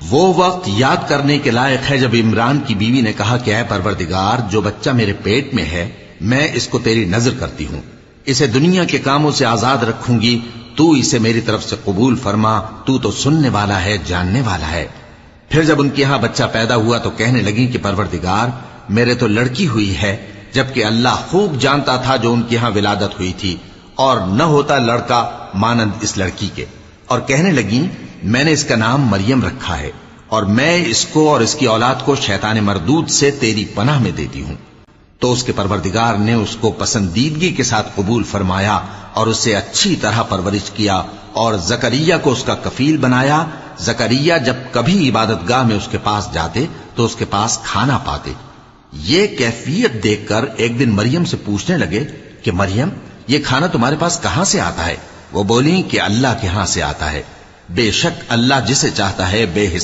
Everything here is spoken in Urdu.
وہ وقت یاد کرنے کے لائق ہے جب عمران کی بیوی نے کہا کہ اے پروردگار، جو بچہ میرے پیٹ میں ہے میں اس کو تیری نظر کرتی ہوں، اسے دنیا کے کاموں سے آزاد رکھوں گی، تو اسے میری طرف سے قبول فرما، تو سننے والا ہے، جاننے والا ہے۔ پھر جب ان کے ہاں بچہ پیدا ہوا تو کہنے لگی کہ پروردگار، میرے تو لڑکی ہوئی ہے، جبکہ اللہ خوب جانتا تھا جو ان کے ہاں ولادت ہوئی تھی، اور نہ ہوتا لڑکا مانند اس لڑکی کے۔ اور کہنے لگی میں نے اس کا نام مریم رکھا ہے، اور میں اس کو اور اس کی اولاد کو شیطان مردود سے تیری پناہ میں دیتی ہوں۔ تو اس کے پروردگار نے اس کو پسندیدگی کے ساتھ قبول فرمایا اور اسے اچھی طرح پرورش کیا، اور زکریا کو اس کا کفیل بنایا۔ زکریا جب کبھی عبادت گاہ میں اس کے پاس جاتے تو اس کے پاس کھانا پاتے۔ یہ کیفیت دیکھ کر ایک دن مریم سے پوچھنے لگے کہ مریم، یہ کھانا تمہارے پاس کہاں سے آتا ہے؟ وہ بولی کہ اللہ کے ہاں سے آتا ہے، بے شک اللہ جسے چاہتا ہے بے حساب